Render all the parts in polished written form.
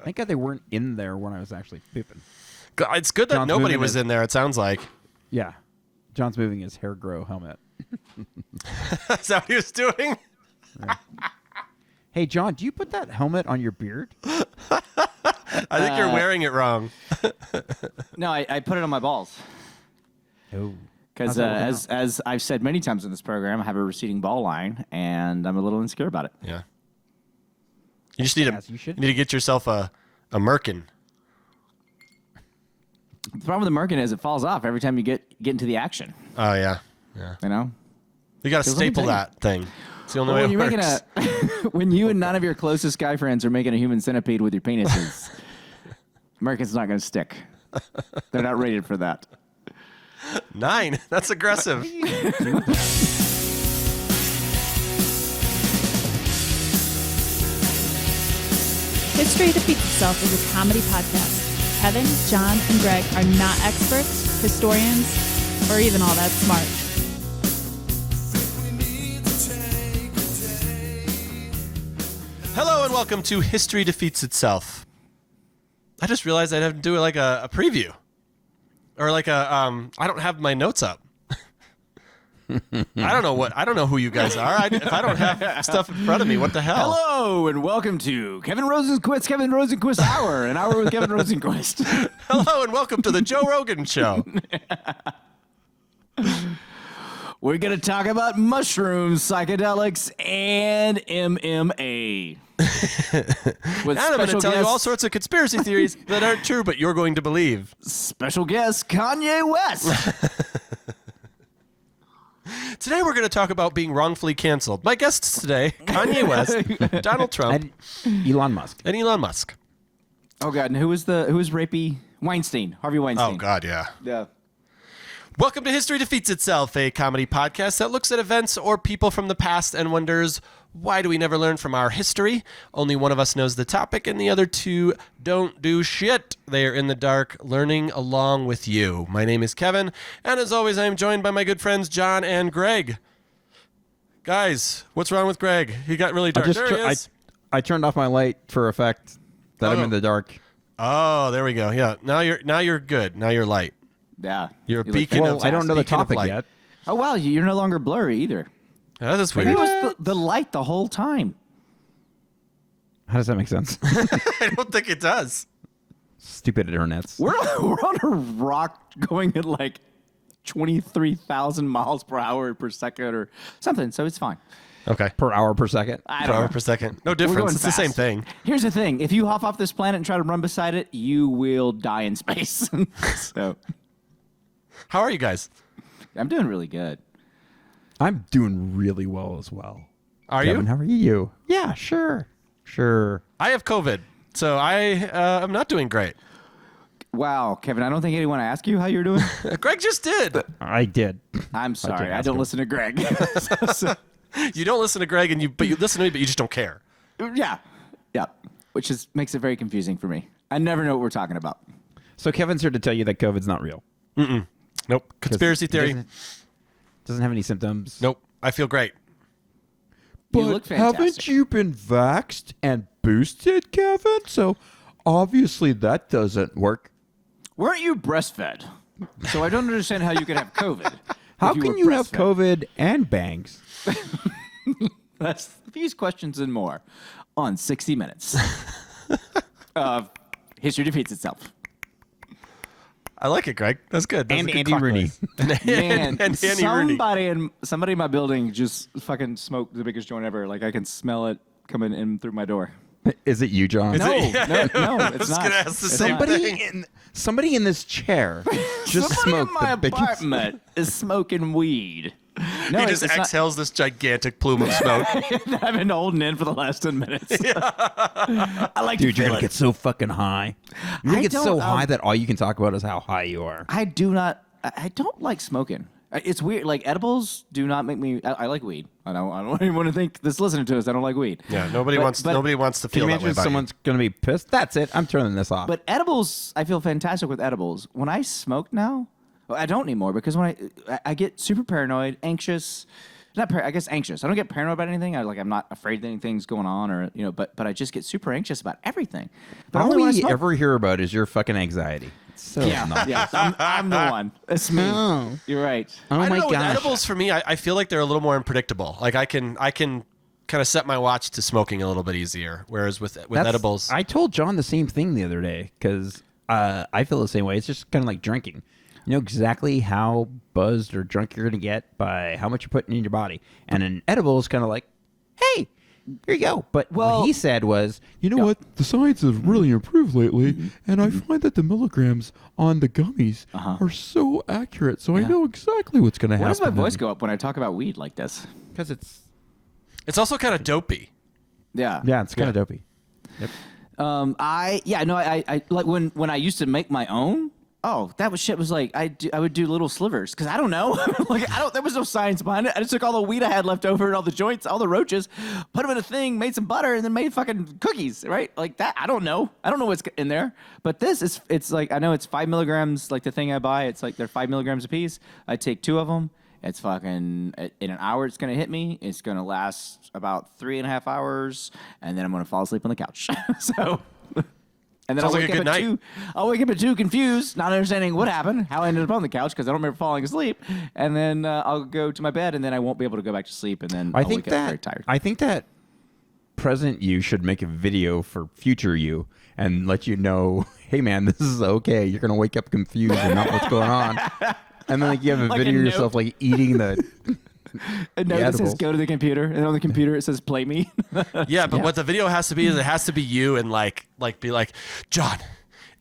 Thank God they weren't in there when I was actually pooping. It's good that John's nobody moving was it. in there, it sounds like. Yeah. John's moving his hair grow helmet. Is that what he was doing? Yeah. Hey, John, do you put that helmet on your beard? I think you're wearing it wrong. No, I put it on my balls. Oh. Because as I've said many times in this program, I have a receding ball line, and I'm a little insecure about it. Yeah. You just need you should. need to get yourself a merkin. The problem with the merkin is it falls off every time you get into the action. Oh, yeah. Yeah. You know? You got to Feels like staple a that thing. It's the only Well, way when it you're works. making when you and none of your closest guy friends are making a human centipede with your penises, merkin's not going to stick. They're not rated for that. 9. That's aggressive. History Defeats Itself is a comedy podcast. Kevin, John, and Greg are not experts, historians, or even all that smart. Hello and welcome to History Defeats Itself. I just realized I'd have to do like a preview. Or like a, I don't have my notes up. I don't know who you guys are. If I don't have stuff in front of me, what the hell? Hello and welcome to Kevin Rosenquist Hour, an hour with Kevin Rosenquist. Hello and welcome to the Joe Rogan Show. We're going to talk about mushrooms, psychedelics, and MMA. With And I'm going to special tell you all guest- sorts of conspiracy theories that aren't true, but you're going to believe. Special guest Kanye West. Today we're going to talk about being wrongfully canceled. My guests today, Kanye West, Donald Trump, And Elon Musk. and Elon Musk. Oh God! And who was rapey? Weinstein, Harvey Weinstein. Oh, God, yeah. Yeah. Welcome to History Defeats Itself, a comedy podcast that looks at events or people from the past and wonders, why do we never learn from our history? Only one of us knows the topic and the other two don't do shit. They are in the dark, learning along with you. My name is Kevin, and as always, I am joined by my good friends John and Greg. Guys, what's wrong with Greg? He got really dark. There he is. I turned off my light for effect that I'm in the dark. Oh, there we go. Yeah, now you're good. Now you're light. Yeah. You're a You beacon look of- I don't know the Speaking of topic light. yet. Oh wow! You're no longer blurry either. Yeah, that's Maybe weird. it was the light the whole time. How does that make sense? I don't think it does. Stupid internets. We're on a rock going at like 23,000 miles per hour per second or something, so it's fine. Okay. Per hour per second. I Per don't hour know. per second. No We're difference. going It's the same fast. thing. Here's the thing: if you hop off this planet and try to run beside it, you will die in space. So How are you guys? I'm doing really good. I'm doing really well as well. Are Kevin, you? how are you? Yeah, sure. Sure. I have COVID, so I'm not doing great. Wow, Kevin, I don't think anyone asked you how you're doing. Greg just did. I did. I'm sorry, I ask don't him. listen to Greg. So, You don't listen to Greg, but you listen to me, but you just don't care. yeah, which makes it very confusing for me. I never know what we're talking about. So Kevin's here to tell you that COVID's not real. Nope. Conspiracy It theory. doesn't have any symptoms. Nope. I feel great. But You look fantastic. haven't you been vaxxed and boosted, Kevin? So obviously that doesn't work. Weren't you breastfed? So I don't understand how you could have COVID. How if can were you have breastfed. COVID and bangs? That's these questions and more on 60 Minutes of History Defeats Itself. I like it, Greg. That's good. That's And a good Andy clock Rooney. noise. Man, and Andy Rooney. somebody in my building just fucking smoked the biggest joint ever. Like I can smell it coming in through my door. Is it you, John? No, Yeah. no, I it's was not. gonna ask the It's same not. thing. Somebody in this chair just Somebody in smoked my the biggest. apartment is smoking weed. No, He just it's not. exhales this gigantic plume of smoke. I've been holding in for the last 10 minutes. I like Dude, to you're feel gonna it. get so fucking high. You're gonna I get so don't, high that all you can talk about is how high you are. I don't like smoking. It's weird. Like edibles do not make me. I like weed. I don't even want to think this listening to us. I don't like weed. Yeah, nobody But- wants but- to Can you feel that way imagine about someone's gonna be pissed? That's it. I'm turning this off. But edibles, I feel fantastic with edibles. When I smoke now, well, I don't anymore because when I get super paranoid, anxious, not I guess anxious. I don't get paranoid about anything. I'm not afraid that anything's going on, or but I just get super anxious about everything. But All only when I we smoke. ever hear about is your fucking anxiety. It's so annoying. Yeah, I'm the one. It's me. Oh. You're right. Oh I my don't know, with gosh. edibles for me, I feel like they're a little more unpredictable. Like I can kind of set my watch to smoking a little bit easier, whereas with edibles, I told John the same thing the other day because I feel the same way. It's just kind of like drinking. You know exactly how buzzed or drunk you're going to get by how much you're putting in your body. And an edible is kind of like, hey, here you go. But what he said was, you know what? The science has really improved lately, and I find that the milligrams on the gummies are so accurate, so I know exactly what's going to happen. Why does my voice go up when I talk about weed like this? because it's also kind of dopey. Yeah. yeah, it's kind of dopey. I like when I used to make my own. Oh, shit was like I would do little slivers because I don't know, there was no science behind it. I just took all the weed I had left over and all the joints, all the roaches, put them in a thing, made some butter, and then made fucking cookies, right? Like that. I don't know what's in there, but it's like I know it's 5 milligrams. Like the thing I buy, it's like they're 5 milligrams a piece. I take 2 of them. It's fucking in an hour. It's gonna hit me. It's gonna last about 3.5 hours, and then I'm gonna fall asleep on the couch. So. And then Sounds I'll like wake a up good at night. 2. I'll wake up at 2 confused, not understanding what happened, how I ended up on the couch because I don't remember falling asleep. And then I'll go to my bed, and then I won't be able to go back to sleep. And then I'll wake up very tired. I think that present you should make a video for future you and let you know, hey man, this is okay. You're gonna wake up confused and not what's going on. And then you have a Like video a of yourself note. like eating the A note that says edibles. "Go to the computer," and on the computer it says "Play me." Yeah, but what the video has to be is it has to be you and like be like, John,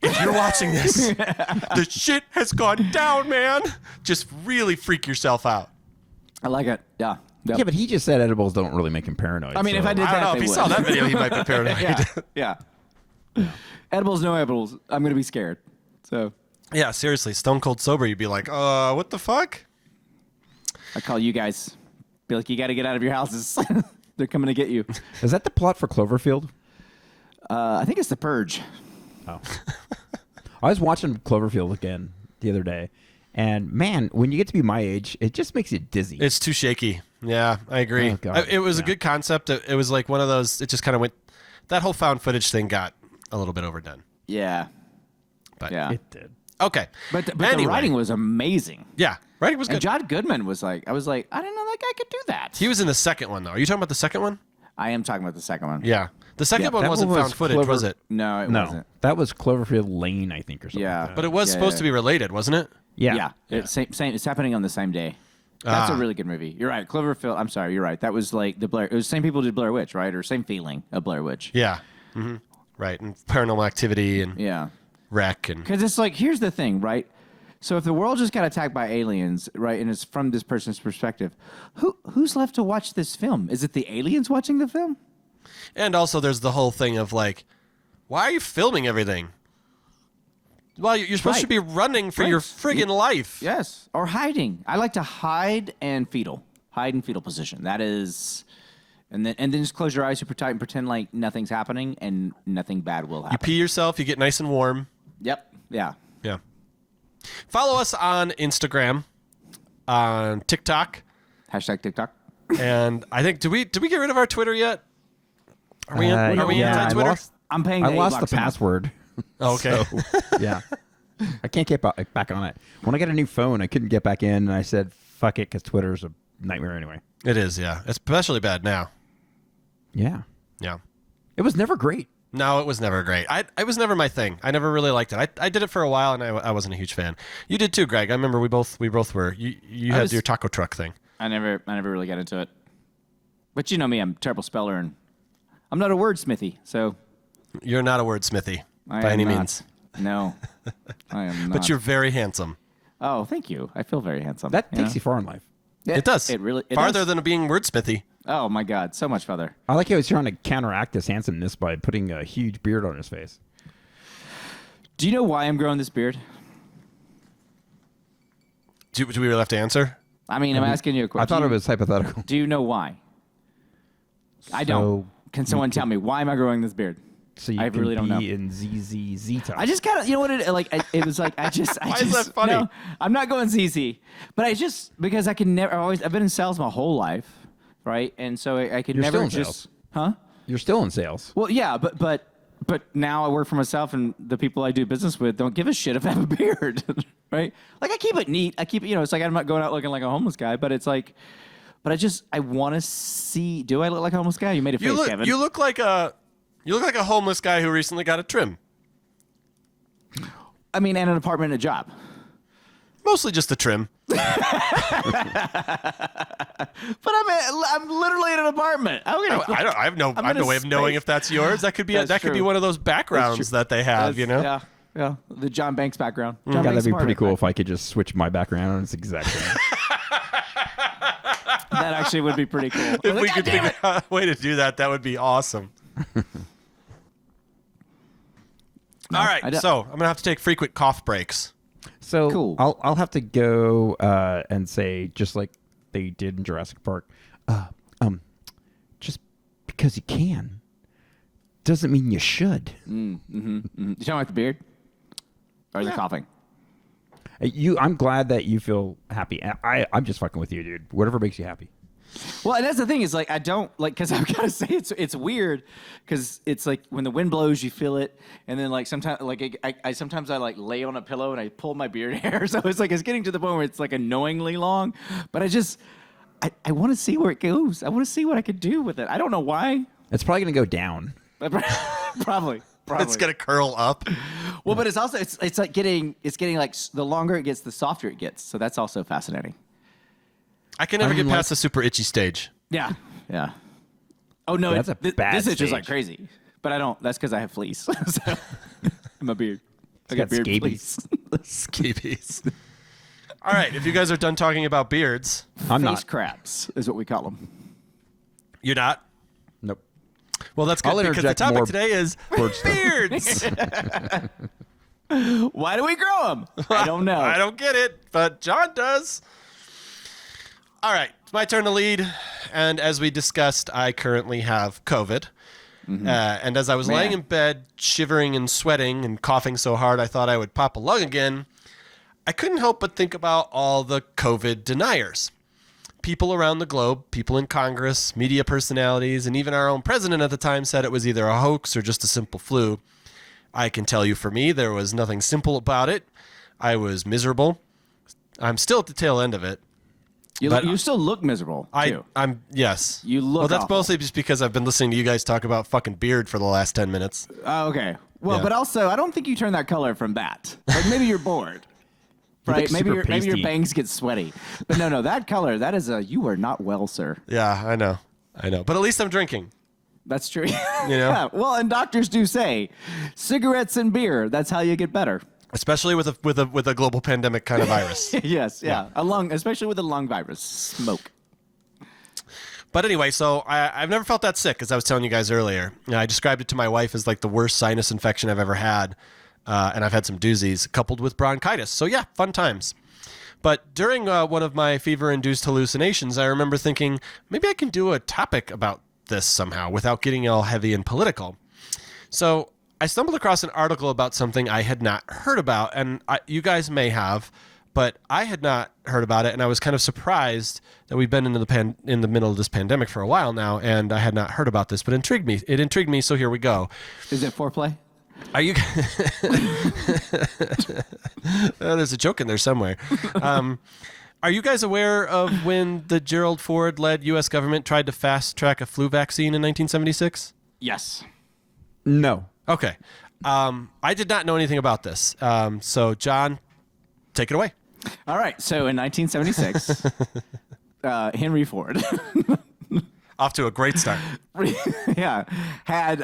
if you're watching this, the shit has gone down, man. Just really freak yourself out. I like it. Yeah. Yep. Yeah, but he just said edibles don't really make him paranoid. I mean, so- if I did I don't that, know. If they he would. saw that video, he might be paranoid. Yeah. Edibles, no edibles. I'm gonna be scared. So Yeah, seriously, stone cold sober, you'd be like, what the fuck? I call you guys. Be like, you got to get out of your houses. They're coming to get you. Is that the plot for Cloverfield? I think it's The Purge. Oh. I was watching Cloverfield again the other day, and man, when you get to be my age, it just makes you dizzy. It's too shaky. Yeah, I agree. Oh, God. It was a Yeah. good concept. It was like one of those, it just kind of went, that whole found footage thing got a little bit overdone. Yeah. But Yeah. It did. okay. But the Anyway. writing was amazing. Yeah, writing was And good. John Goodman was like, I was like, I didn't know that guy could do that. He was in the second one, though. Are you talking about the second one? I am talking about the second one. Yeah. The second one that wasn't one was found footage, Clover- was it? No, it No, wasn't. that was Cloverfield Lane, I think, or something. Yeah. like that. But it was Yeah, supposed yeah. to be related, wasn't it? yeah. It's same. It's happening on the same day. That's a really good movie. You're right. Cloverfield. I'm sorry. You're right. That was like the Blair. It was the same people who did Blair Witch, right? Or same feeling of Blair Witch. Yeah. Mm-hmm. Right. And Paranormal Activity and Yeah. Wreck and Because it's like, here's the thing, right? So if the world just got attacked by aliens, right, and it's from this person's perspective, who's left to watch this film? Is it the aliens watching the film? and also there's the whole thing of like, why are you filming everything? Well, you're supposed to Right. be running for Right. your friggin' life. Yes, or hiding. I like to hide in fetal position. That is, and then just close your eyes super tight and pretend like nothing's happening and nothing bad will You happen. pee yourself, you get nice and warm. Yep. Yeah. Yeah. Follow us on Instagram, on TikTok, Hashtag TikTok. and I think did we get rid of our Twitter yet? Are we yeah, anti I Twitter? I'm paying. I the lost $8 the a month. password. Oh, okay. So, yeah. I can't get back on it. When I got a new phone, I couldn't get back in, and I said, fuck it, because Twitter's a nightmare anyway. It is, yeah. It's especially bad now. Yeah. Yeah. It was never great. No, it was never great. It was never my thing. I never really liked it. I did it for a while, and I wasn't a huge fan. You did too, Greg. I remember we both were. You had was- your taco truck thing. I never really got into it. But you know me, I'm a terrible speller, and I'm not a wordsmithy, so You're not a wordsmithy I by am any not. means, No, I am not. but you're very handsome. Oh, thank you. I feel very handsome. That you know? takes you far in life. It does. It really it farther does. than being wordsmithy. Oh my God, so much farther. I like how he's trying to counteract his handsomeness by putting a huge beard on his face. Do you know why I'm growing this beard? Do we really have to answer? I mean, I'm asking you a question. I thought it was hypothetical. Do you know why? I don't. Can someone tell me why am I growing this beard? So you I can really don't know. be in ZZZ time. I just kind of, you know what it like? It was like I just. Why is that funny? No, I'm not going ZZ, but I just because I can never. I've been in sales my whole life, right? And so I could You're never still in just. sales. Huh? You're still in sales. Well, yeah, but now I work for myself, and the people I do business with don't give a shit if I have a beard, right? Like I keep it neat. I keep it, it's like I'm not going out looking like a homeless guy, but it's like, but I want to see. Do I look like a homeless guy? You made a face, Kevin. You look like a homeless guy who recently got a trim. I mean, and an apartment and a job. Mostly just a trim. But I'm literally in an apartment. I have no way of knowing if that's yours. That could be That's could be true. one of those backgrounds that they have. Yeah. The John Banks background. John God, Banks that'd be pretty apartment. cool if I could just switch my background and it's exactly. That actually would be pretty cool. If we could figure out a way to do that, that would be awesome. All right, so I'm gonna have to take frequent cough breaks. So Cool. I'll have to go and say, just like they did in Jurassic Park, just because you can doesn't mean you should. You talking about the beard? Or the coughing? I'm glad that you feel happy. I'm just fucking with you, dude. Whatever makes you happy. Well, and that's the thing is like I don't like because I've got to say it's weird because it's like when the wind blows you feel it, and then like sometimes like I sometimes I like lay on a pillow and I pull my beard hair, so it's getting to the point where it's like annoyingly long, but I want to see where it goes. I want to see what I could do with it. I don't know why. It's probably gonna go down. Probably. It's gonna curl up. Well, but it's also it's getting like the longer it gets, the softer it gets. So that's also fascinating. I can never get past the super itchy stage. Yeah. Oh no, That's a bad this itches like stage. crazy. But I don't. That's because I have fleece. So, my beard. I got got beard scabies. fleece. Scabies. All right, if you guys are done talking about beards, I'm Face not. crabs is what we call them. you're not. Nope. Well, that's good I'll because the interject topic more today is bird stuff. beards. Why do we grow them? I don't know. I don't get it, but John does. All right, it's my turn to lead. And as we discussed, I currently have COVID. And as I was laying in bed, shivering and sweating and coughing so hard I thought I would pop a lung again, I couldn't help but think about all the COVID deniers. People around the globe, people in Congress, media personalities, and even our own president at the time said it was either a hoax or just a simple flu. I can tell you for me, there was nothing simple about it. I was miserable. I'm still at the tail end of it. You still look miserable too. Yes. You look Well, that's awful. mostly just because I've been listening to you guys talk about fucking beard for the last 10 minutes. Oh, okay. Well, Yeah. but also I don't think you turn that color from that. Like maybe you're bored. Right? look Maybe super maybe your pasty. bangs get sweaty. But no, that color, that is you are not well, sir. Yeah, I know. But at least I'm drinking. That's true. You know? Yeah. Well, and doctors do say cigarettes and beer, that's how you get better. Especially with a global pandemic kind of virus. Yes, yeah. Especially with a lung virus. Smoke. But anyway, so I've never felt that sick, as I was telling you guys earlier. I described it to my wife as like the worst sinus infection I've ever had. And I've had some doozies coupled with bronchitis. So yeah, fun times. But during one of my fever-induced hallucinations, I remember thinking, maybe I can do a topic about this somehow without getting all heavy and political. So I stumbled across an article about something I had not heard about, and you guys may have, but I had not heard about it, and I was kind of surprised that we've been in the middle of this pandemic for a while now, and I had not heard about this, but it intrigued me, so here we go. Is it foreplay? Are you? There's a joke in there somewhere. Are you guys aware of when the Gerald Ford led U.S. government tried to fast track a flu vaccine in 1976? Yes. No. Okay. I did not know anything about this. So, John, take it away. All right. So in 1976, Henry Ford Off to a great start. had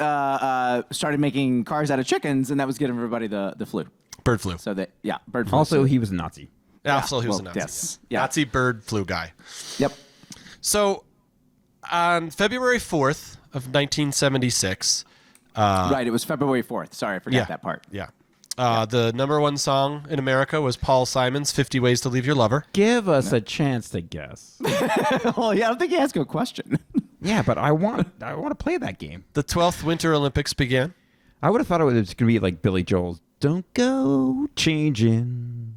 started making cars out of chickens, and that was giving everybody the flu. Bird flu. So bird flu. Also, he was a Nazi. Also, he was a well, Nazi. yes. Yeah. Nazi bird flu guy. Yep. So, on February 4th of 1976... right. It was February 4th. Sorry, I forgot that part. Yeah. The number one song in America was Paul Simon's 50 Ways to Leave Your Lover. Give us a chance to guess. Well, yeah, I don't think he asked you a question. Yeah, but I want to play that game. The 12th Winter Olympics began. I would have thought it was going to be like Billy Joel's "Don't Go Changing."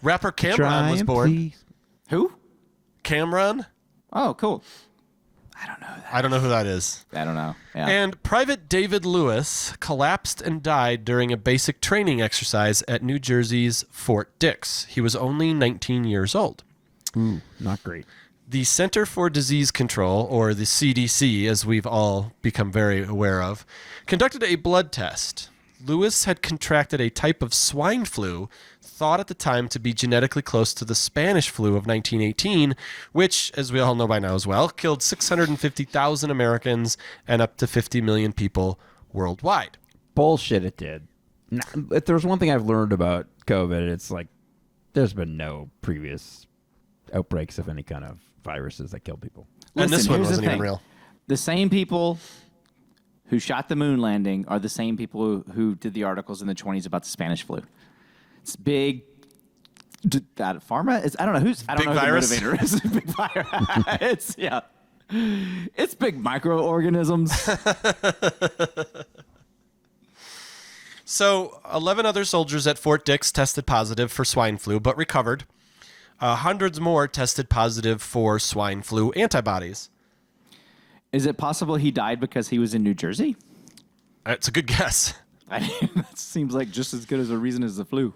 Rapper Cameron Try was and born. please. Who? Cameron? Oh, cool. I don't know that. I don't know who that is. I don't know. Yeah. And Private David Lewis collapsed and died during a basic training exercise at New Jersey's Fort Dix. He was only 19 years old. Ooh, not great. The Center for Disease Control, or the CDC, as we've all become very aware of, conducted a blood test. Lewis had contracted a type of swine flu thought at the time to be genetically close to the Spanish flu of 1918, which, as we all know by now as well, killed 650,000 Americans and up to 50 million people worldwide. Bullshit, it did. If there's one thing I've learned about COVID, it's like there's been no previous outbreaks of any kind of viruses that kill people. And this Listen, one here's the wasn't even thing. real. The same people who shot the moon landing are the same people who did the articles in the 20s about the Spanish flu. It's big. Pharma is. I don't know who's. I don't Big know virus? who the motivator is. Big virus. It's yeah. It's big microorganisms. So, 11 other soldiers at Fort Dix tested positive for swine flu, but recovered. Hundreds more tested positive for swine flu antibodies. Is it possible he died because he was in New Jersey? It's a good guess. I mean, that seems like just as good as a reason as the flu.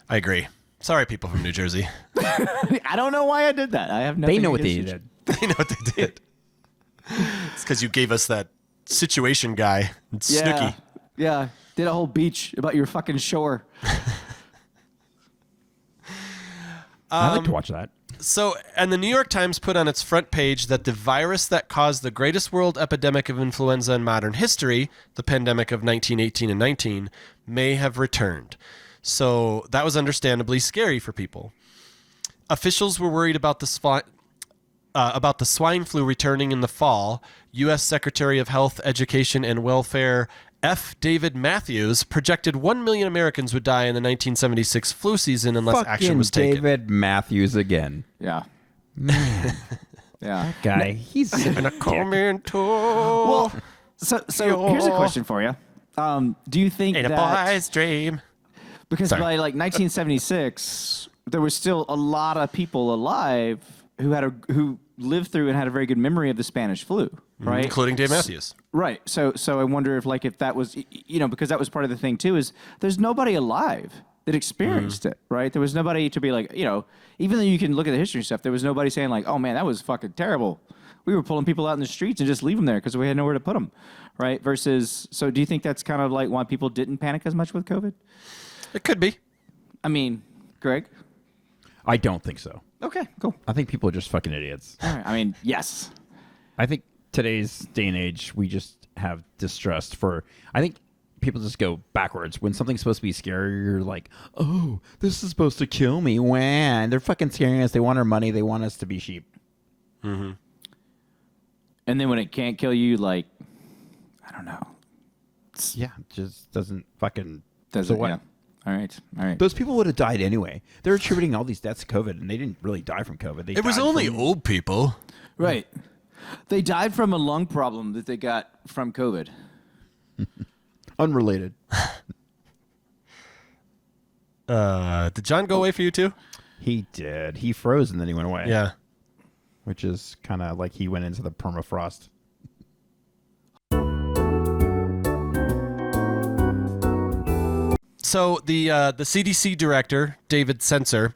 I agree. Sorry, people from New Jersey. I don't know why I did that. I have nothing. They know what they against you. did. They know what they did. It's because you gave us that situation guy, Snooky. Yeah. Did a whole beach about your fucking shore. I'd like to watch that. So, and the New York Times put on its front page that the virus that caused the greatest world epidemic of influenza in modern history, the pandemic of 1918 and 19, may have returned. So that was understandably scary for people. Officials were worried about the swine flu returning in the fall. U.S. Secretary of Health, Education, and Welfare F. David Matthews projected 1 million Americans would die in the 1976 flu season unless action Fucking was taken. David Matthews again. Yeah. Yeah. Guy, he's And a comment. Well, so here's a question for you. Do you think Ain't a that boy's dream. because Sorry. by like 1976 there was still a lot of people alive who lived through and had a very good memory of the Spanish flu, right? Including Dave Matthews. Right. So I wonder if that was because that was part of the thing too is there's nobody alive that experienced it, right? There was nobody to be like, even though you can look at the history stuff, there was nobody saying like, oh man, that was fucking terrible. We were pulling people out in the streets and just leave them there because we had nowhere to put them, right? Versus, so do you think that's kind of like why people didn't panic as much with COVID? It could be. I mean, Greg? I don't think so. Okay, cool. I think people are just fucking idiots. All right. I mean, yes. I think today's day and age, we just have distrust for. I think people just go backwards. When something's supposed to be scary, you're like, oh, this is supposed to kill me. When they're fucking scaring us, they want our money. They want us to be sheep. Mm-hmm. And then when it can't kill you, like, I don't know. Yeah, it just doesn't fucking. Does so it? what? Yeah. All right. Those people would have died anyway. They're attributing all these deaths to COVID, and they didn't really die from COVID. They It was died only from- old people. Right. They died from a lung problem that they got from COVID. unrelated. Did John go away for you too? He did. He froze and then he went away. Yeah. Which is kind of like he went into the permafrost. So the CDC director, David Sensor,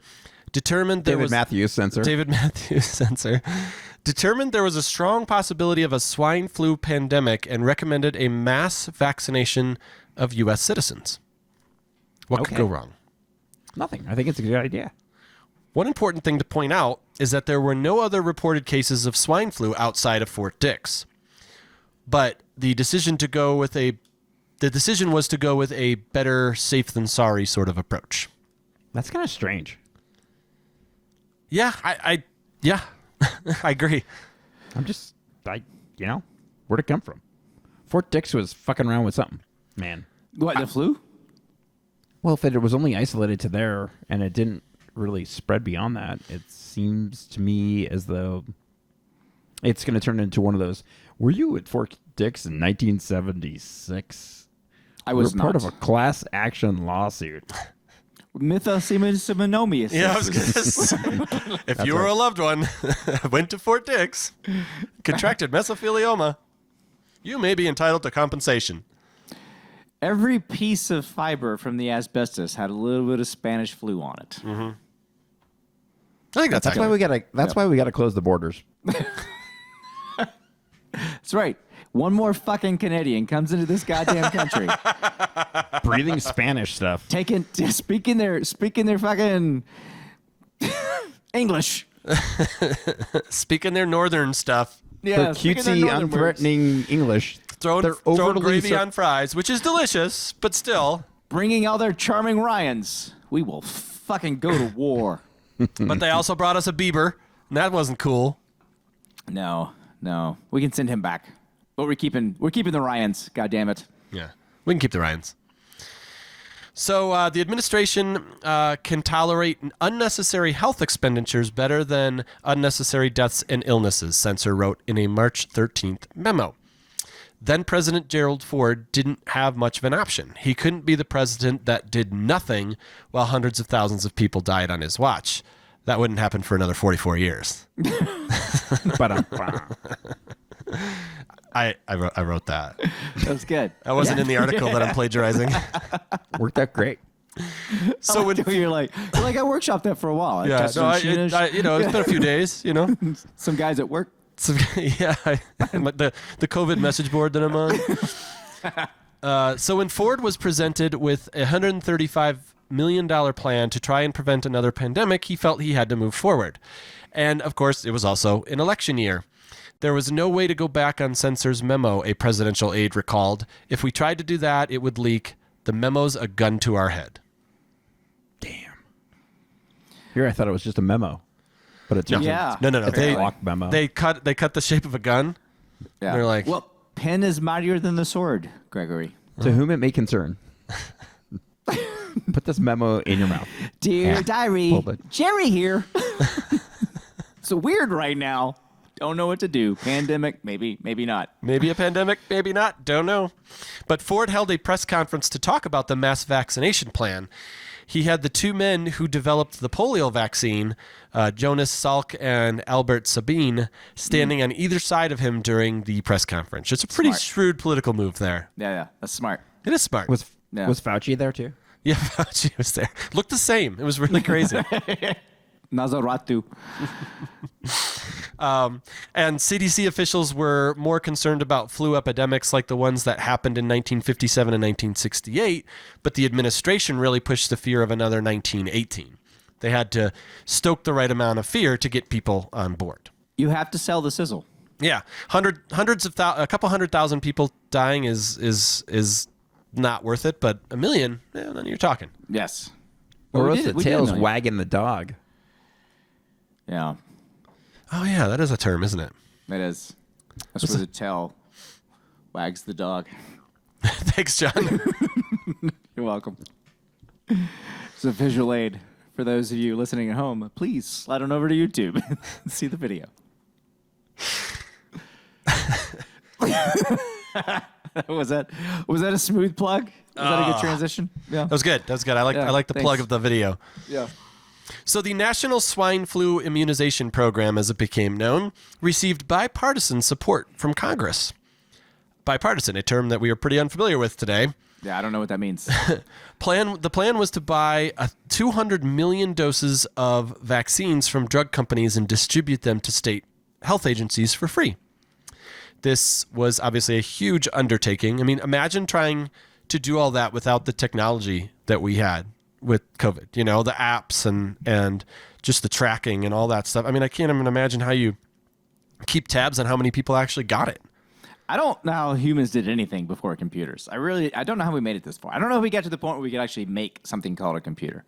determined there was Matthews censor. David Matthews Sensor determined there was a strong possibility of a swine flu pandemic and recommended a mass vaccination of U.S. citizens. What could Okay. go wrong? Nothing. I think it's a good idea. One important thing to point out is that there were no other reported cases of swine flu outside of Fort Dix. But the decision was to go with a better safe than sorry sort of approach. That's kind of strange. Yeah, I I agree. Where'd it come from? Fort Dix was fucking around with something, man. What, the flu? Well, if it was only isolated to there and it didn't really spread beyond that, it seems to me as though it's going to turn into one of those. Were you at Fort Dix in 1976? I was We're part not. of a class action lawsuit. Mythosimonomius. Yeah, I was gonna say, if you or a loved one went to Fort Dix, contracted mesothelioma, you may be entitled to compensation. Every piece of fiber from the asbestos had a little bit of Spanish flu on it. I think that's That's why accurate. we gotta. That's why we gotta close the borders. That's right. One more fucking Canadian comes into this goddamn country, Breathing Spanish stuff. speaking their fucking English. Speaking their northern stuff, The speaking their cutesy, northern words. unthreatening English. They're throwing overly gravy on fries, which is delicious, but still. Bringing all their charming Ryans. We will fucking go to war. But they also brought us a Bieber, and that wasn't cool. No. We can send him back. But we're keeping the Ryans. God damn it. Yeah, we can keep the Ryans. So the administration can tolerate unnecessary health expenditures better than unnecessary deaths and illnesses, Censor wrote in a March 13th memo. Then President Gerald Ford didn't have much of an option. He couldn't be the president that did nothing while hundreds of thousands of people died on his watch. That wouldn't happen for another 44 years. But I wrote that. That's good. I wasn't in the article that I'm plagiarizing. worked out great. So when you're like I workshopped that for a while. I yeah, tested no, some it's been a few days, some guys at work. So, yeah, the COVID message board that I'm on. So when Ford was presented with a $135 million plan to try and prevent another pandemic, he felt he had to move forward. And, of course, it was also an election year. There was no way to go back on Censor's memo, a presidential aide recalled. If we tried to do that, it would leak. The memo's a gun to our head. Damn. Here I thought it was just a memo, but it's Yeah. No. It's a block memo. They cut the shape of a gun. Yeah. They're like, well, pen is mightier than the sword, Gregory. To whom it may concern. Put this memo in your mouth. Dear Yeah. diary, Hold it. Jerry here. It's weird right now. Don't know what to do. Pandemic, maybe not. maybe a pandemic, maybe not, don't know. But Ford held a press conference to talk about the mass vaccination plan. He had the two men who developed the polio vaccine, Jonas Salk and Albert Sabine, standing on either side of him during the press conference. It's a pretty Smart. shrewd political move there. Yeah, that's smart. It is smart. Was Yeah. Fauci there too? Yeah, Fauci was there. Looked the same. It was really crazy. Nazaratu. And CDC officials were more concerned about flu epidemics like the ones that happened in 1957 and 1968, but the administration really pushed the fear of another 1918. They had to stoke the right amount of fear to get people on board. You have to sell the sizzle. Yeah, a couple 100,000 people dying is not worth it, but 1 million, then you're talking. Yes. Or we was did the it. We did a tail's million. wagging the dog? Yeah, Oh yeah, that is a term, isn't it? that is. That's where the tail wags the dog. Thanks, John. You're welcome. It's a visual aid for those of you listening at home. Please slide on over to YouTube and see the video. Was that a smooth plug? Was that a good transition? Yeah. That was good. I like the thanks. plug of the video. Yeah. So the National Swine Flu Immunization Program, as it became known, received bipartisan support from Congress. Bipartisan, a term that we are pretty unfamiliar with today. Yeah, I don't know what that means. The plan was to buy 200 million doses of vaccines from drug companies and distribute them to state health agencies for free. This was obviously a huge undertaking. I mean, imagine trying to do all that without the technology that we had with COVID, the apps and just the tracking and all that stuff. I mean, I can't even imagine how you keep tabs on how many people actually got it. I don't know how humans did anything before computers. I don't know how we made it this far. I don't know if we got to the point where we could actually make something called a computer.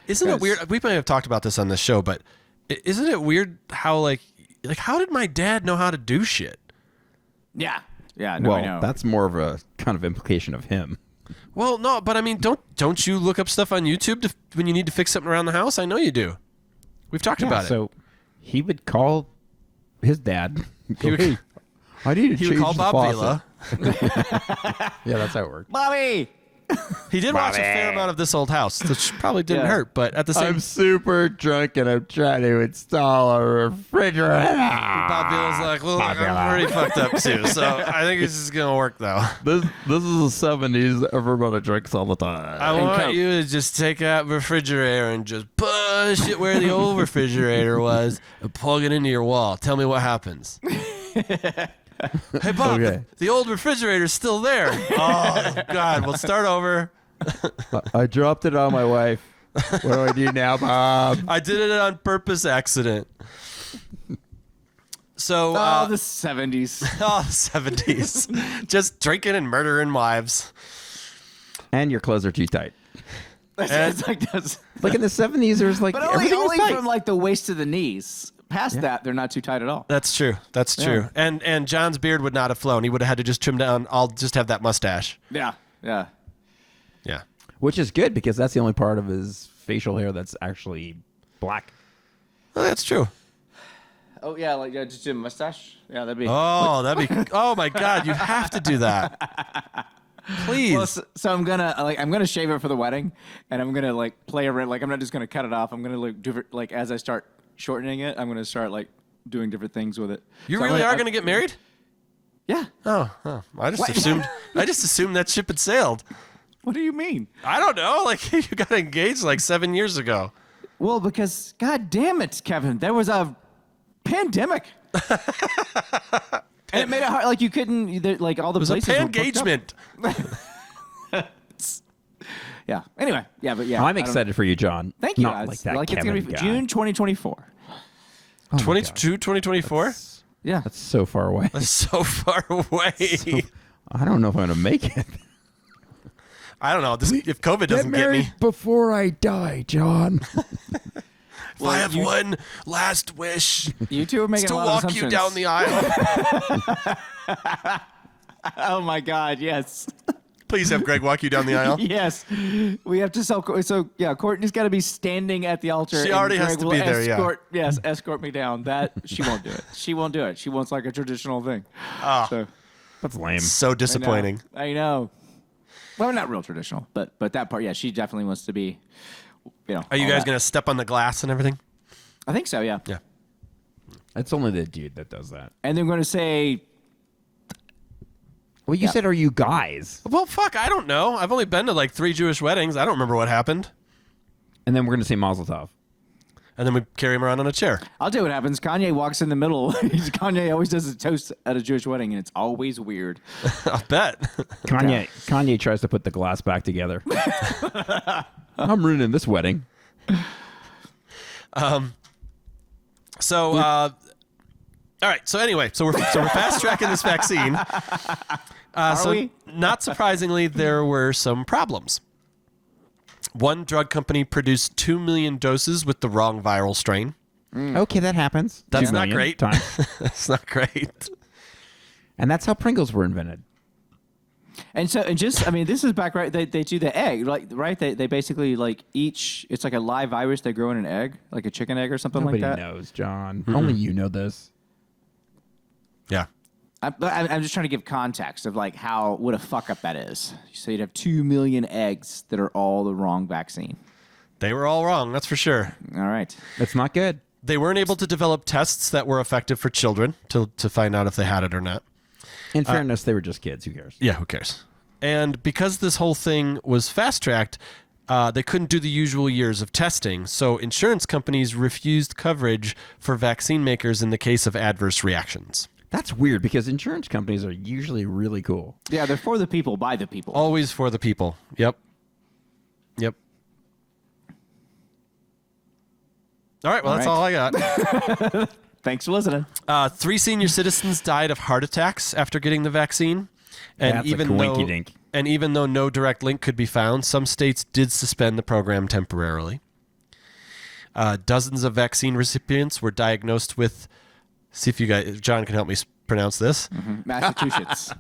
Isn't it weird? We might have talked about this on this show, but isn't it weird how like how did my dad know how to do shit? Yeah. Yeah, no, I know. Well, that's more of a kind of implication of him. Well, no, but I mean, don't you look up stuff on YouTube when you need to fix something around the house? I know you do. We've talked about it. So he would call his dad. He would- I need to He change would call the Bob faucet." Vila. Yeah, that's how it worked. Bobby, He did watch a fair amount of This Old House, which probably didn't Yeah. hurt, but at the same I'm super drunk and I'm trying to install a refrigerator. Bob Dylan's like, well, I'm pretty fucked up too, so I think this is gonna work though. This is the 70s. Everybody drinks all the time. I want you to just take that refrigerator and just push it where the old refrigerator was and plug it into your wall. Tell me what happens. Hey, Bob, Okay. the old refrigerator's still there. Oh, God. We'll start over. I dropped it on my wife. What do I do now, Bob? I did it on purpose accident. So, the 70s. 70s. Just drinking and murdering wives. And your clothes are too tight. It's like this. Like in the 70s, there's like But only, everything was only tight. from like the waist to the knees. Past that, they're not too tight at all. That's true. That's true. And John's beard would not have flown. He would have had to just trim down. I'll just have that mustache. Yeah. Yeah. Which is good because that's the only part of his facial hair that's actually black. Well, that's true. Oh yeah, like just a mustache. Yeah, that'd be. Oh, that'd be. Oh my God, you have to do that. Please. Well, so I'm gonna shave it for the wedding, and I'm gonna like play around. Like I'm not just gonna cut it off. I'm gonna like do like as I start shortening it, I'm gonna start like doing different things with it. You So really are going to get married? Yeah. Oh, I just assumed. I just assumed that ship had sailed. What do you mean? I don't know. Like you got engaged like 7 years ago. Well, because God damn it, Kevin, there was a pandemic. And it made it hard. Like you couldn't, like all the It was a places. were booked up. pan-gagement. Yeah. Anyway. Yeah, but yeah. I'm I don't- excited for you, John. Thank you. Not guys. like that it's Kevin gonna be guy. June 2024. Oh my God. 2024? Yeah. That's so far away. That's so far away. I don't know if I'm going to make it. I don't know. If COVID doesn't get me. before I die, John. If I have one last wish, You two are it's making to a lot of walk you assumptions. down the aisle. Oh my God! Yes. Please have Greg walk you down the aisle. Yes, we have to sell. So yeah, Courtney's got to be standing at the altar. She and already has Greg to will be there, yeah. escort, Yes, escort me down. That she won't do it. She won't do it. She wants like a traditional thing. So, That's lame. So disappointing. I know. Well, not real traditional, but that part, yeah, she definitely wants to be. You know. Are you all guys that. going to step on the glass and everything? I think so. Yeah. Yeah. It's only the dude that does that. And they're going to say. Well, you said, are you guys? Well, fuck, I don't know. I've only been to like 3 Jewish weddings. I don't remember what happened. And then we're going to say Mazel Tov. And then we carry him around on a chair. I'll tell you what happens. Kanye walks in the middle. Kanye always does a toast at a Jewish wedding, and it's always weird. I'll bet. Kanye tries to put the glass back together. I'm ruining this wedding. So, all right. So anyway, so we're fast tracking this vaccine. So we? not surprisingly, there were some problems. One drug company produced 2 million doses with the wrong viral strain. Okay, that happens. That's 2 not million great. times. That's not great. And that's how Pringles were invented. And so, and just, I mean, this is back right. They do the egg, like right. They basically like each. It's like a live virus they grow in an egg, like a chicken egg or something Nobody like that. knows, John. Only you know this. Yeah. I'm just trying to give context of like what a fuck up that is. So you'd have 2 million eggs that are all the wrong vaccine. They were all wrong. That's for sure. All right. It's not good. They weren't able to develop tests that were effective for children to find out if they had it or not. In fairness, they were just kids. Who cares? Yeah, who cares? And because this whole thing was fast-tracked, they couldn't do the usual years of testing, so insurance companies refused coverage for vaccine makers in the case of adverse reactions. That's weird because insurance companies are usually really cool. Yeah, they're for the people, by the people. Always for the people. Yep. All right, well, that's all I got. Thanks for listening. 3 senior citizens died of heart attacks after getting the vaccine. And That's a coinky-dink. even though no direct link could be found, some states did suspend the program temporarily. Dozens of vaccine recipients were diagnosed with, see if you guys, John can help me pronounce this. Massachusetts. Is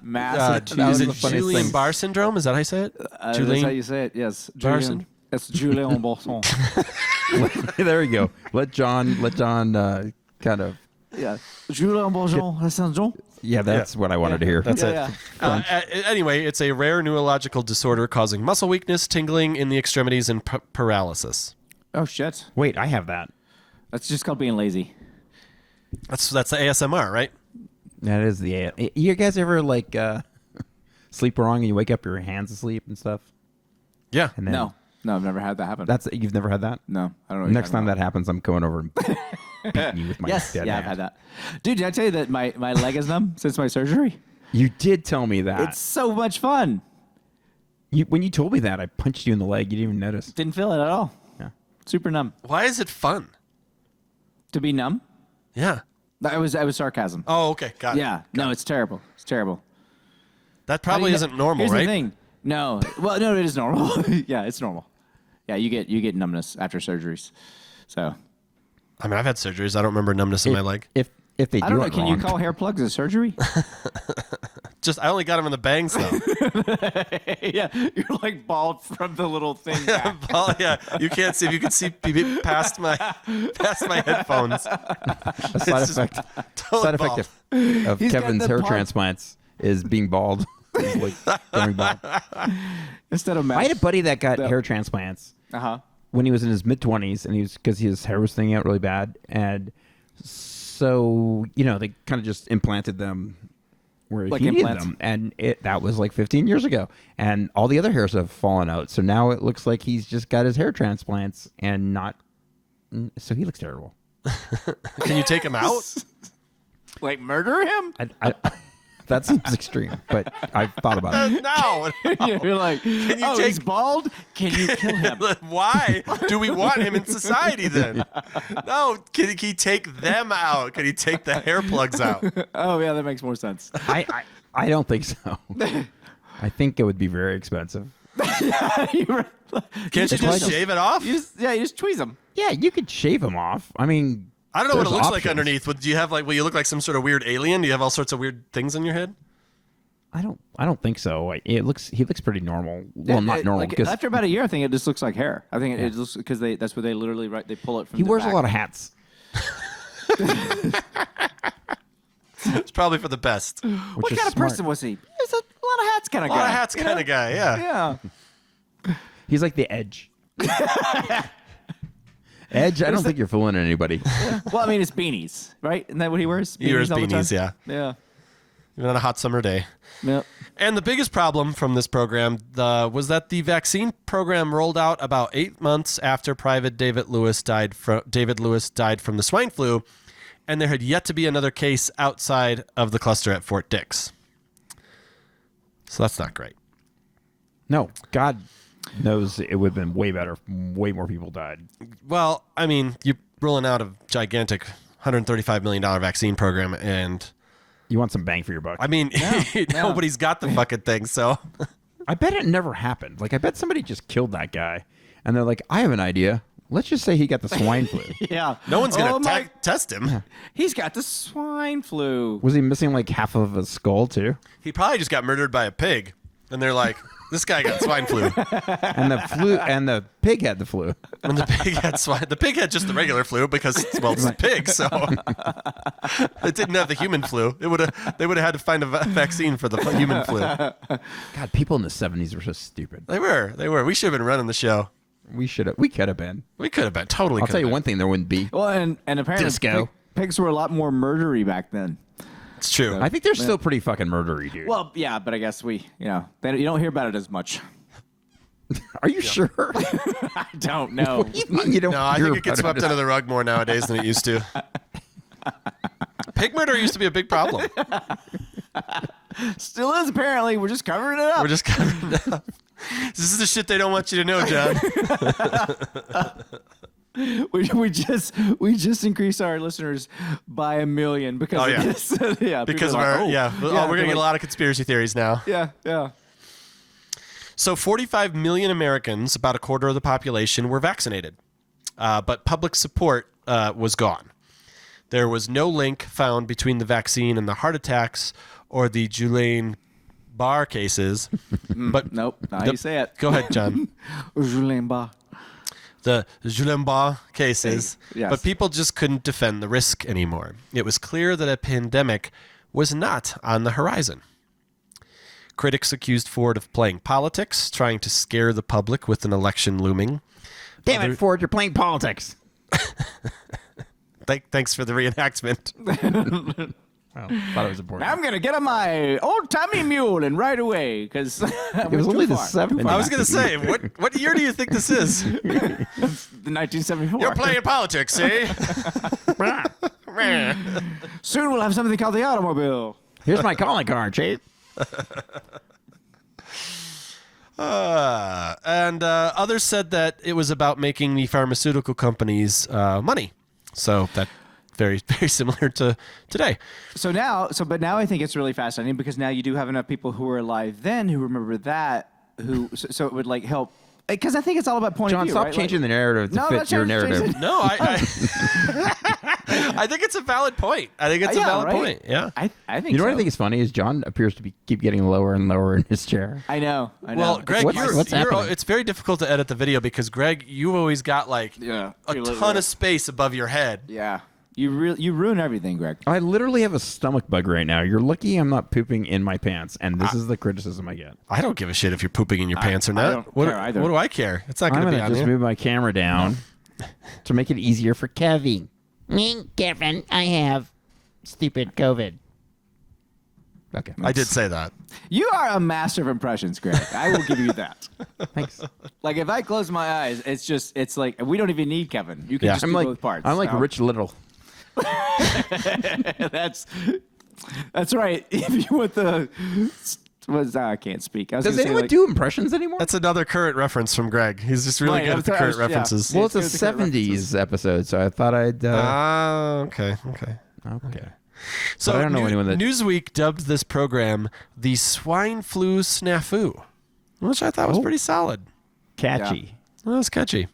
was it the funniest Julian thing. Barr syndrome? Is that how you say it? That's how you say it. Yes. Barson? Julian. It's Julian Bosson. There we go. Let John kind of. Yeah. Julian Bosson. Yeah, that's what I wanted to hear. That's Yeah, it. Anyway, it's a rare neurological disorder causing muscle weakness, tingling in the extremities, and paralysis. Oh shit. Wait, I have that. That's just called being lazy. That's the ASMR, right? That is the. You guys ever like sleep wrong and you wake up your hands asleep and stuff? Yeah. And then No, I've never had that happen. you've never had that. no, I don't know. What Next time that happens, I'm going over and beating you with my Yes, dead yeah, hand. I've had that. Dude, did I tell you that my leg is numb since my surgery? You did tell me that. It's so much fun. When you told me that, I punched you in the leg. You didn't even notice. Didn't feel it at all. Yeah. Super numb. Why is it fun? To be numb? Yeah. I was sarcasm. Oh, okay. Got it. Yeah, no, it's terrible. It's terrible. That probably isn't normal, Here's right? the thing. No, well, no, it is normal. Yeah, it's normal. Yeah, you get numbness after surgeries. So I mean, I've had surgeries. I don't remember numbness in my leg. If they do I don't know. it Can wrong, you call hair plugs a surgery? I only got them in the bangs, though. Yeah, you're like bald from the little thing. back. Oh, yeah. You can't see. If you can see past my headphones. a side It's just effect totally bald. of He's got Kevin's the hair bald- transplants is being bald. He's like going bald. Instead of I had a buddy that got The- hair transplants Uh-huh. when he was in his mid-20s, and he was because his hair was thinning out really bad, and so they kind of just implanted them where Like he needed implants? them, and that was like 15 years ago, and all the other hairs have fallen out. So now it looks like he's just got his hair transplants and not. So he looks terrible. Can you take them out? Like murder him? That seems extreme, but I've thought about it. No. You're like, you he's take- bald? Can you kill him? Why do we want him in society then? No. Can he take them out? Can he take the hair plugs out? Oh, yeah, that makes more sense. I don't think so. I think it would be very expensive. Can't you It's just like- shave it off? You just tweeze him. Yeah, you could shave them off. I mean, I don't know what it there's looks like options. underneath. Do you have will you look like some sort of weird alien? Do you have all sorts of weird things in your head? I don't think so. He looks pretty normal. Well, not normal Like, because after about a year, I think it just looks like hair. I think it looks because that's where they literally they pull it from. he the wears back. a lot of hats. It's probably for the best. What kind of person was he? He's a lot of hats kind of A guy. lot of hats you kind know? of guy, yeah. Yeah. He's like the Edge. Edge, I don't think you're fooling anybody. Well, I mean, it's beanies, right? Isn't that what he wears? He wears all the time? beanies, yeah. Yeah. Even on a hot summer day. Yep. And the biggest problem from this program was that the vaccine program rolled out about 8 months after Private David Lewis died from the swine flu, and there had yet to be another case outside of the cluster at Fort Dix. So that's not great. No, God knows it would have been way better. Way more people died. Well, I mean, you're rolling out a gigantic $135 million vaccine program, and You want some bang for your buck. I mean, nobody's got the fucking thing, so. I bet it never happened. Like, I bet somebody just killed that guy, and they're like, I have an idea. Let's just say he got the swine flu. Yeah. No one's going to my- test him. He's got the swine flu. Was he missing like half of a skull too? He probably just got murdered by a pig, and they're like, this guy got swine flu. And the pig had the flu. And the pig had swine. The pig had just the regular flu because it's a pig, so it didn't have the human flu. They would have had to find a vaccine for the human flu. God, people in the 70s were so stupid. They were. We should have been running the show. We could have been. We could have been totally. I'll tell you one thing there wouldn't be. Well, and apparently Disco. pigs were a lot more murdery back then. It's true. I think they're still pretty fucking murdery, dude. Well, yeah, but I guess you don't hear about it as much. Are you sure? I don't know. What do you mean you don't No, I hear think it gets about swept under the rug more nowadays than it used to. Pig murder used to be a big problem. Still is apparently. We're just covering it up. We're just covering it up. This is the shit they don't want you to know, John. we just increased our listeners by 1 million because Oh, yeah. of this. Yeah, Because people of are our, like, we're they're going to get a like, lot of conspiracy theories now. Yeah. So 45 million Americans, about a quarter of the population, were vaccinated. But public support was gone. There was no link found between the vaccine and the heart attacks or the Julian Barr cases. But Nope. Not how you say it. Go ahead, John. Julien Ba. The Julian Barr cases. Yes. But people just couldn't defend the risk anymore. It was clear that a pandemic was not on the horizon. Critics accused Ford of playing politics, trying to scare the public with an election looming. Damn it, Ford, you're playing politics. Thanks for the reenactment. Well, thought it was important. I'm gonna get on my old-timey mule and ride away because It was only the 70s. I was going to say, what year do you think this is? The 1974. You're playing politics, eh? Soon we'll have something called the automobile. Here's my calling card, Chief. And others said that it was about making the pharmaceutical companies money. So that very, very similar to today. But now I think it's really fascinating because now you do have enough people who were alive then who remember that, so it would like help. Because I think it's all about point John, of view, stop right? changing the narrative to No, I'm fit not your trying to change narrative. it. No, I think it's a valid point. I think it's a valid point. Yeah. I think You know what so. I think is funny is John appears to keep getting lower and lower in his chair. I know. Well, Greg, What's happening? it's very difficult to edit the video because, Greg, you've always got like Yeah. a ton of space above your head. Yeah. You ruin everything, Greg. I literally have a stomach bug right now. You're lucky I'm not pooping in my pants, and this is the criticism I get. I don't give a shit if you're pooping in your pants or I not. don't What care either. do I care? It's not I'm going to going be to on just here. move my camera down to make it easier for Kevin. Kevin, I have stupid COVID. Okay. I did say that. You are a master of impressions, Greg. I will give you that. Thanks. Like if I close my eyes, it's like we don't even need Kevin. You can Yeah. just I'm do like both parts. I'm like So- Rich Little. that's right. If you want the I can't speak. I was Does gonna say, anyone like, do impressions anymore? That's another current reference from Greg. He's just really Right, good I'm at the sorry, current yeah. references. Well, it's a Let's go with the current 70s episode, so I thought I'd. Okay. Okay. So But I don't know anyone that- Newsweek dubbed this program the Swine Flu Snafu, which I thought was pretty solid. Catchy. Well, that's catchy.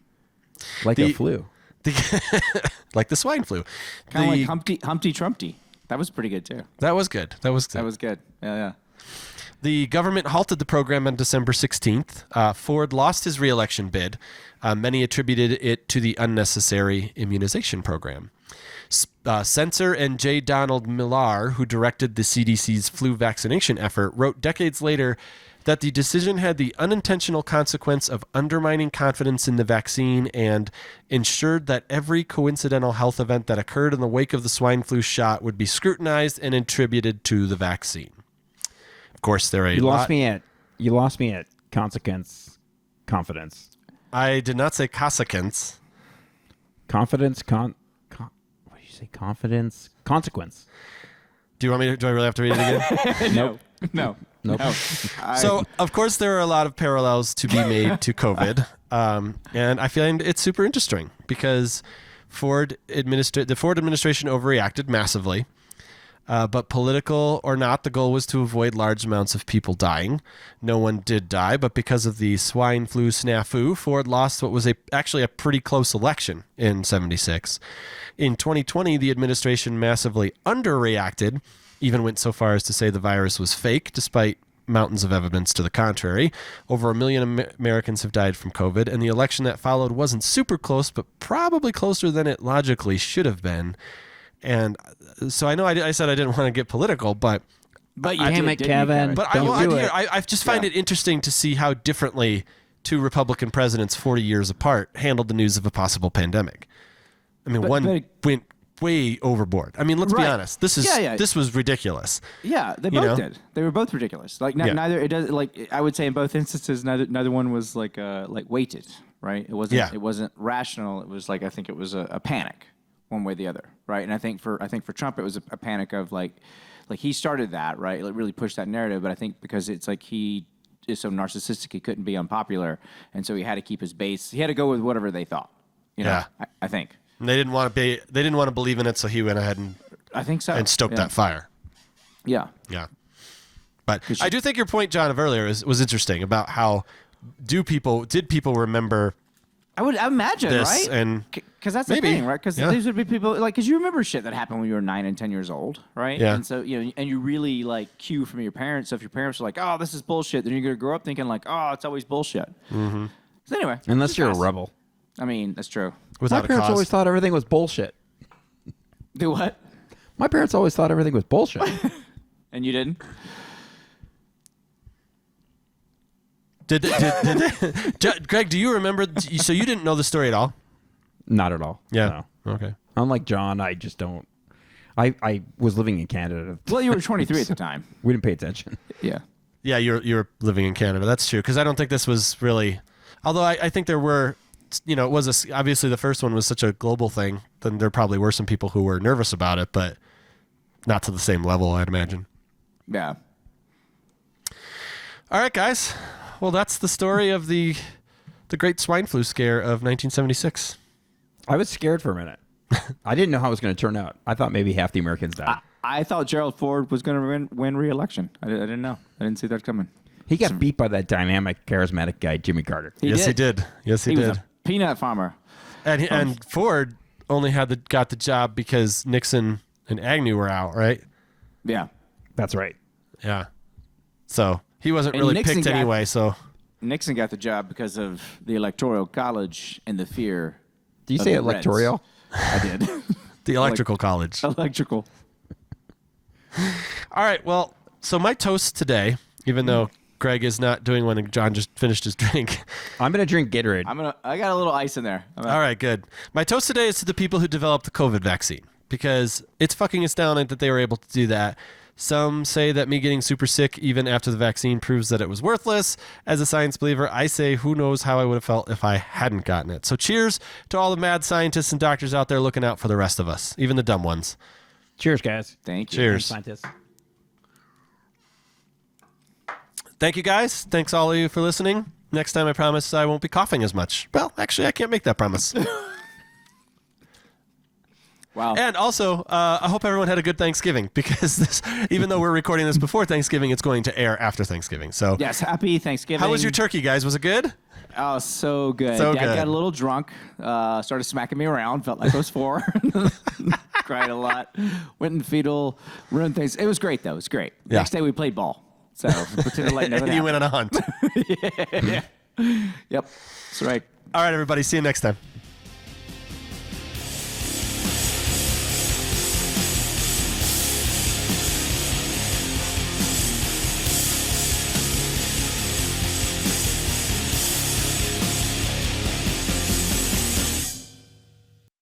Like The- a flu. Like the swine flu. kind of The- like Humpty Trumpty. That was pretty good too. That was good. That was good. Yeah. The government halted the program on December 16th. Ford lost his re-election bid. Many attributed it to the unnecessary immunization program. Censor and J. Donald Millar, who directed the CDC's flu vaccination effort, wrote decades later that the decision had the unintentional consequence of undermining confidence in the vaccine and ensured that every coincidental health event that occurred in the wake of the swine flu shot would be scrutinized and attributed to the vaccine. Of course, there are a You lot. lost me at confidence. I did not say consequence. Confidence. What do you say? Confidence. Consequence. Do you want me to? Do I really have to read it again? No. Nope. So, of course, there are a lot of parallels to be made to COVID, and I find it's super interesting because the Ford administration overreacted massively. But political or not, the goal was to avoid large amounts of people dying. No one did die, but because of the swine flu snafu, Ford lost what was actually a pretty close election in 76. In 2020, the administration massively underreacted, even went so far as to say the virus was fake, despite mountains of evidence to the contrary. Over 1 million Americans have died from COVID, and the election that followed wasn't super close, but probably closer than it logically should have been. And so I know I said I didn't want to get political, but you Damn did, it, didn't you, Kevin. but Don't do it. I just find it interesting to see how differently two Republican presidents 40 years apart handled the news of a possible pandemic. I mean, one went way overboard. I mean, let's be Right. honest. This is this was ridiculous. Yeah, they You both know? did. They were both ridiculous. Like Yeah. neither it does like I would say in both instances neither one was like weighted, right? It wasn't Yeah. it wasn't rational. It was like I think it was a panic one way or the other, right? And I think for Trump it was a panic of like he started that, right? It really pushed that narrative, but I think because it's like he is so narcissistic he couldn't be unpopular, and so he had to keep his base. He had to go with whatever they thought. You know, Yeah. I think. And they didn't want to believe in it, so he went ahead I think so. and stoked yeah. that fire. Yeah. Yeah. But I do think your point, John, of earlier was interesting about how did people remember I would imagine, this right? and Because that's Maybe. the thing, right? Because Yeah. these would be people because you remember shit that happened when you were 9 and 10 years old, right? Yeah. And so and you really like cue from your parents. So if your parents are like, "Oh, this is bullshit," then you're gonna grow up thinking like, "Oh, it's always bullshit." Mm-hmm. So anyway, Unless just you're a fast. rebel. I mean, that's true. without My a parents cause. always thought everything was bullshit. Do what? My parents always thought everything was bullshit. And you didn't? Greg, do you remember? So you didn't know the story at all? Not at all. Yeah. No. Okay. Unlike John, I just don't. I was living in Canada. Well, you were 23 at the time. We didn't pay attention. Yeah. Yeah, you were living in Canada. That's true. Because I don't think this was really. Although I think there were, it was obviously the first one was such a global thing. Then there probably were some people who were nervous about it, but not to the same level, I'd imagine. Yeah. All right, guys. Well, that's the story of the Great Swine Flu Scare of 1976. I was scared for a minute. I didn't know how it was going to turn out. I thought maybe half the Americans died. I thought Gerald Ford was going to win re-election. I didn't know. I didn't see that coming. He got beat by that dynamic, charismatic guy, Jimmy Carter. Yes, he did. Yes, he He did. was a peanut farmer. And Ford only got the job because Nixon and Agnew were out, right? Yeah. That's right. Yeah. So he wasn't And really Nixon picked got- anyway. So Nixon got the job because of the Electoral College and the fear. Do you of say the Reds. electoral? I did. the electrical college. Electrical. All right. Well, so my toast today, even though Greg is not doing one and John just finished his drink. I'm going to drink Gatorade. I got a little ice in there. All right, good. My toast today is to the people who developed the COVID vaccine because it's fucking astounding that they were able to do that. Some say that me getting super sick even after the vaccine proves that it was worthless. As a science believer, I say who knows how I would have felt if I hadn't gotten it. So cheers to all the mad scientists and doctors out there looking out for the rest of us, even the dumb ones. Cheers, guys. Thank you. Cheers. Scientists. Thank you, guys. Thanks all of you for listening. Next time, I promise I won't be coughing as much. Well, actually, I can't make that promise. Wow. And also, I hope everyone had a good Thanksgiving because this, even though we're recording this before Thanksgiving, it's going to air after Thanksgiving. So, Yes, happy Thanksgiving. how was your turkey, guys? Was it good? Oh, so good. So Dad good. got a little drunk, started smacking me around, felt like I was 4. Cried a lot, went in fetal, ruined things. It was great, though. It was great. Yeah. Next day, we played ball. So, pretended like never And you happened. went on a hunt. Yep, that's right. All right, everybody. See you next time.